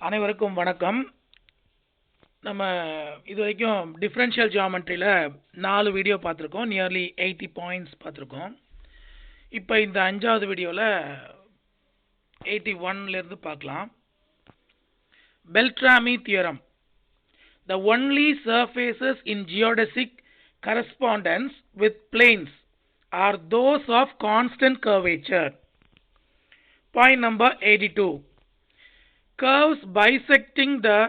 அனைவருக்கும் வணக்கம். நம்ம இதுவரைக்கும் டிஃபரன்ஷியல் ஜியோமெட்ரியில் 4 வீடியோ பார்த்துருக்கோம். நியர்லி 80 பாயிண்ட்ஸ் பார்த்துருக்கோம். இப்போ இந்த 5வது வீடியோவில் 81லேருந்து பார்க்கலாம். பெல்ட்ராமி theorem. The only surfaces in geodesic correspondence with planes are those of constant curvature. Point number 82. Curves bisecting the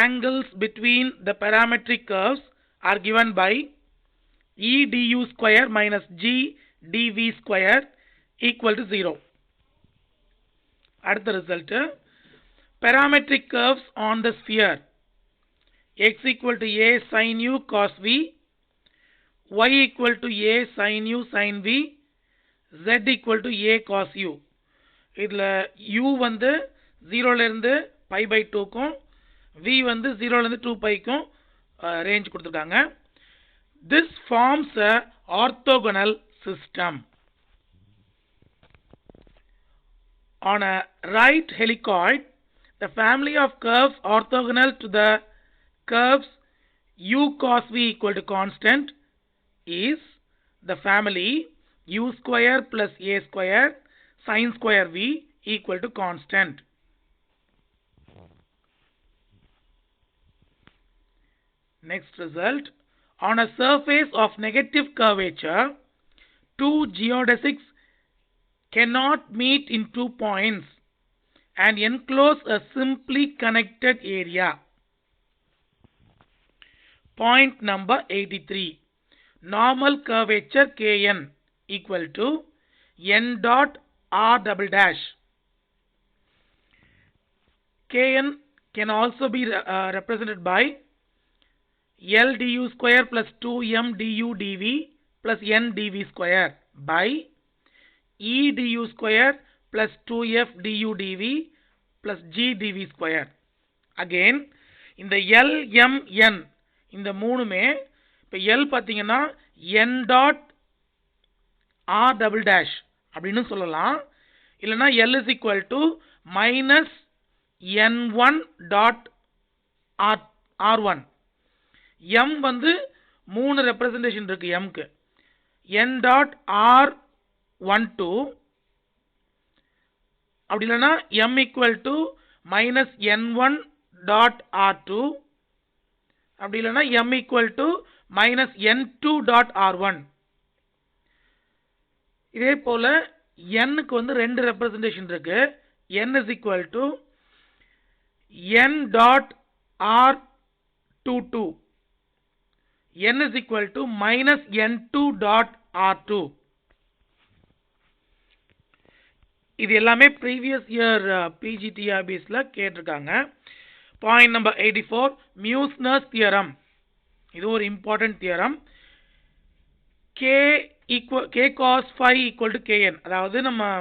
angles between the parametric curves are given by E du square minus G dv square equal to 0. அடுத்த result, parametric curves on the sphere x equal to a sin u cos v, y equal to a sin u sin v, z equal to a cos u. இதில் u வந்து 0லேருந்து by by 2க்கும் v வந்து 0லேருந்து 2 பைக்கும் range கொடுத்துருக்காங்க. This forms a orthogonal system. On a right helicoid, the family of curves orthogonal to the curves u cos v equal to constant is the family u square plus a square sin square v equal to constant. Next result, on a surface of negative curvature, two geodesics cannot meet in 2 points and enclose a simply connected area. Point number 83. Normal curvature Kn equal to n dot r double dash. Kn can also be represented by L du square plus 2m du dv plus n dv square by E du square plus 2f du dv plus g dv square. Again, இந்த L, M, N இந்த மூணுமே இப்போ L பார்த்தீங்கன்னா n dot r double dash அப்படின்னு சொல்லலாம். இல்லைன்னா L is equal to minus n1 dot r1. M வந்து 3 representation இருக்கு Mக்கு. n டாட் r12 அப்படி இல்லைன்னா M equal to minus n1 dot r2 அப்படி இல்லைன்னா M equal to minus n2 dot r1. இதே போல Nக்கு வந்து 2 ரெப்ரசன்டேஷன் இருக்கு. N is equal to n dot r22. N is equal to minus n2 dot r2. இது எல்லாமே previous year PGTRBsல கேட்டிருக்காங்க. Point number 84, Meusner's theorem. இது ஒரு important theorem. K cos phi equal to Kn. அதாவது நம்ம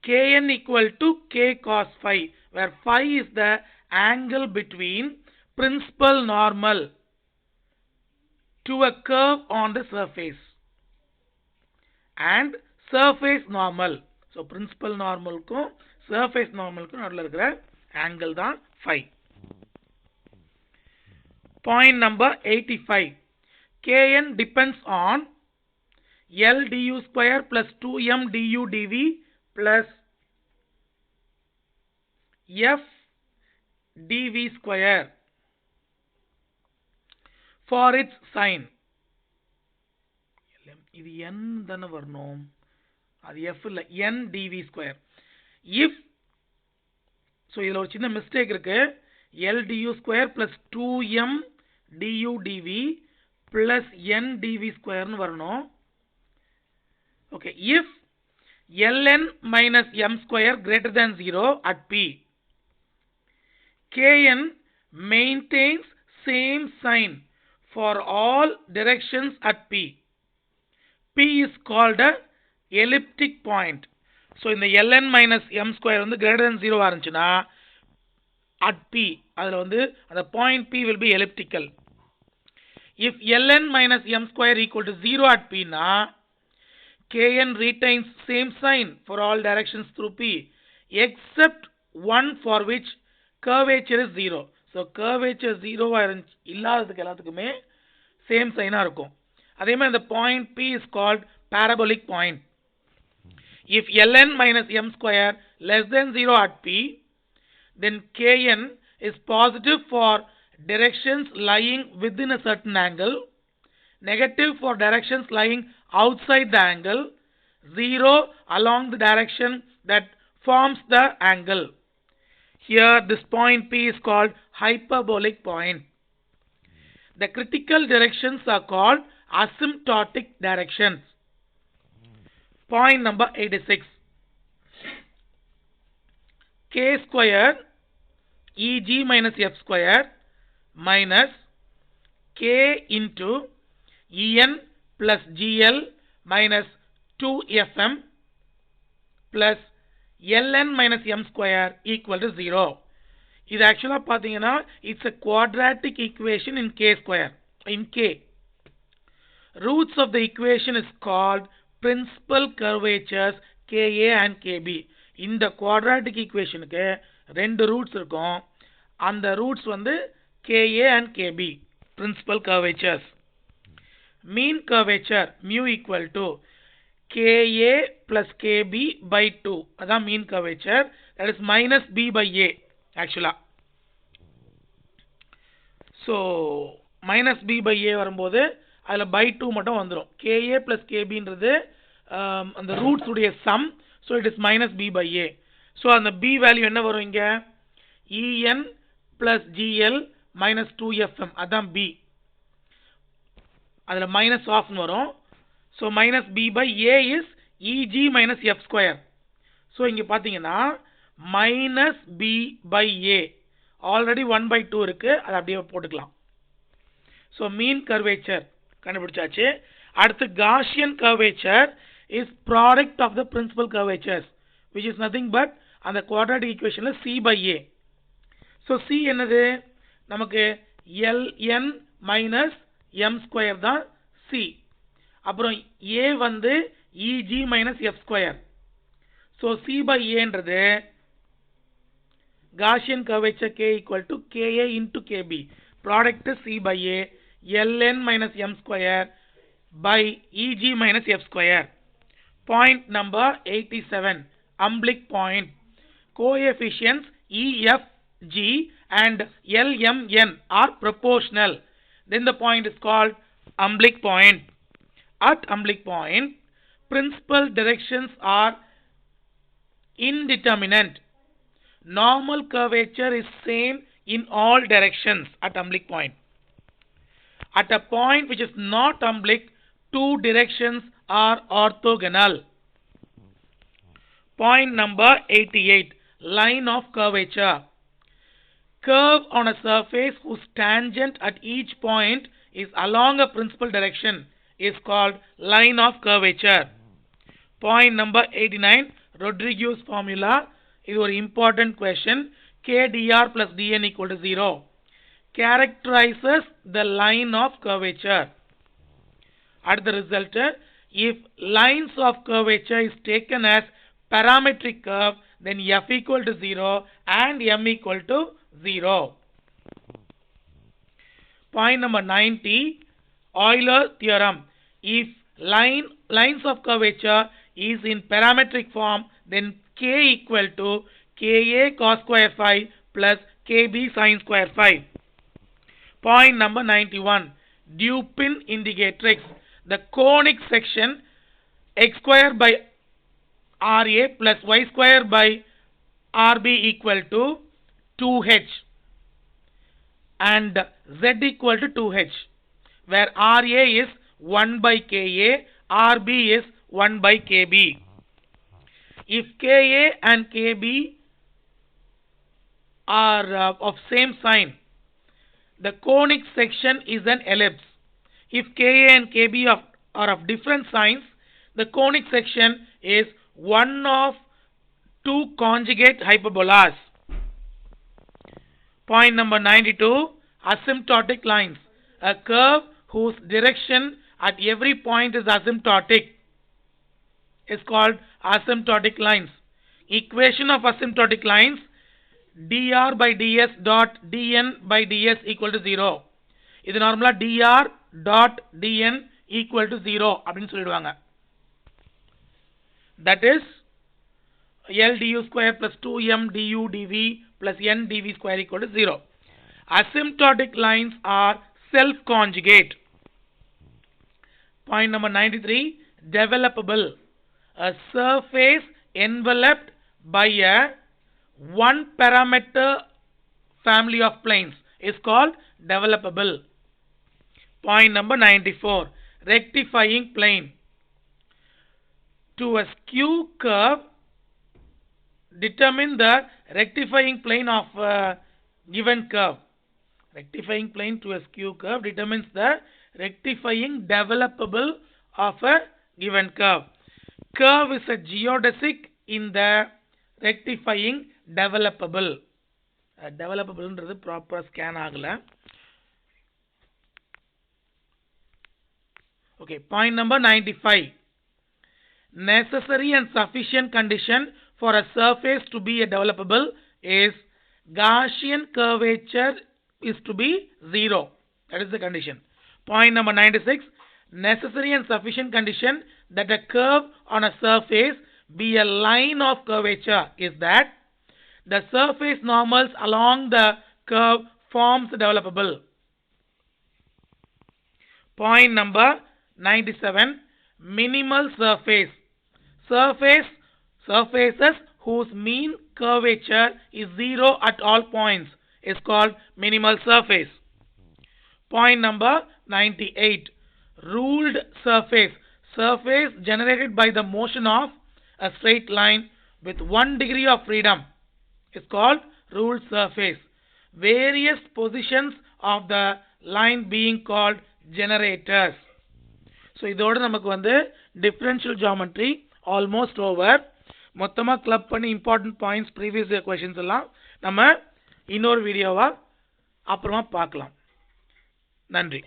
Kn equal to K cos phi, where phi is the angle between principal normal to a curve on the surface and surface normal. So principal normalக்கும் surface normalக்கும் நடுவுல இருக்கிற angle தான் phi. Point number 85. Kn depends on L du square plus 2m du dv plus f dv square for its sign. இது n தான வரணும், அது f இல்ல, n dv square. If so இதுல ஒரு சின்ன மிஸ்டேக் இருக்கு. L du square plus 2m du dv plus n dv square னு வரணும். Okay, if ln minus m square greater than 0 at p, Kn maintains same sign for all directions at p. P is called a elliptic point. So இந்த ln minus m square வந்து greater than 0 இருந்துச்சுன்னா at p அதுல வந்து அந்த point p will be elliptical. If ln minus m square equal to 0 at p னா Kn retains same sign for all directions through p except one for which curvature is 0. So curvature 0 இல்லாததுக்கு எல்லாத்துக்குமே same sign இருக்கும். அதே மாதிரி the point P is called parabolic point. If ln minus m square less than 0 at P, then Kn is positive for directions lying within a certain angle, negative for directions lying outside the angle, 0 along the direction that forms the angle. Here this point P is called hyperbolic point. The critical directions are called asymptotic directions. Point number 86. K square Eg minus f square minus K into En plus Gl minus 2Fm plus Ln minus m square equal to 0. இது actually பாத்தீங்கன்னா it's a quadratic equation in K square. In K. Roots of the equation is called principal curvatures Ka and Kb. இந்த quadratic equationக்கு ரெண்டு roots இருக்கும். அந்த roots வந்து Ka and Kb. Principal curvatures. Mean curvature mu equal to Ka plus Kb by 2. அதான் mean curvature. That is minus b by a actually. So minus b by a வரும்போது அதுல by 2 மட்டும் வந்துரும். Ka plus Kb ன்றது அந்த roots உடைய sum. So it is minus b by a. So அந்த b value என்ன வரும் இங்க? En plus Gl minus 2Fm. அதான் b. அதுல minus off வரும். So minus b by a is Eg minus f square. So இங்க பாத்தீங்கன்னா minus b by a. Already 1 by 2 இருக்கு. அதை அப்படியே போட்டுக்கலாம். So mean curvature கண்டுபிடிச்சாச்சு. அடுத்து Gaussian curvature is product of the principal curvatures, which is nothing but அந்த quadratic equationல c by a. So c என்னது? நமக்கு ln minus m square தான் c. அப்புறம் a வந்து Eg minus f square. So c by a ன்றது Gaussian curvature K equal to Ka into Kb. Product c by a ln minus m square by Eg minus f square. Point number 87. Umbilic point. Coefficients EF, G and LMN are proportional. Then the point is called umbilic point. At umbilic point, principal directions are indeterminate. Normal curvature is same in all directions at umbilic point. At a point which is not umbilic, two directions are orthogonal. Point number 88. Line of curvature. Curve on a surface whose tangent at each point is along a principal direction is called line of curvature. Point number 89. Rodriguez formula. This is an important question. K dr plus dn equal to 0. Characterizes the line of curvature. At the result, if lines of curvature is taken as parametric curve, then f equal to 0 and m equal to 0. Point number 90. Euler theorem. If lines of curvature is in parametric form, then k equal to Ka cos square phi plus Kb sin square phi. Point number 91. Dupin indicatrix. The conic section x square by Ra plus y square by Rb equal to 2h and z equal to 2h, where Ra is 1 by Ka, Rb is 1 by Kb. If Ka and Kb are of same sign, the conic section is an ellipse. If Ka and Kb are of different signs, the conic section is one of two conjugate hyperbolas. Point number 92. Asymptotic lines. A curve whose direction at every point is asymptotic is called asymptotic lines. Equation of asymptotic lines. dr by ds dot dn by ds equal to 0. இது நார்மலா dr dot dn equal to 0 அப்படின்னு சொல்லிடுவாங்க. That is L du square plus 2m du dv plus n dv square equal to 0. Asymptotic lines are self-conjugate. Point number 93, developable. A surface enveloped by a one parameter family of planes is called developable. Point number 94, rectifying plane. To a skew curve, determine the rectifying plane of a given curve. Rectifying plane to a skew curve determines the rectifying developable of a given curve. Curve is a geodesic in the rectifying developable. Developable ன்றது proper scan ஆகல. Okay, point number 95. Necessary and sufficient condition for a surface to be a developable is Gaussian curvature is to be 0. That is the condition. Point number 96. Necessary and sufficient condition that a curve on a surface be a line of curvature is that the surface normals along the curve forms developable. Point number 97. Minimal surface. Surfaces whose mean curvature is 0 at all points is called minimal surface. Point number 98. Ruled surface. Surface generated by the motion of a straight line with 1 degree of freedom is called ruled surface. Various positions of the line being called generators. So இதோட நமக்கு வந்து differential geometry almost over. மொத்தமா club பண்ணி important points previous year questions எல்லாம் நம்ம இன்னொரு வீடியோவா அப்புறமா பார்க்கலாம். நன்றி.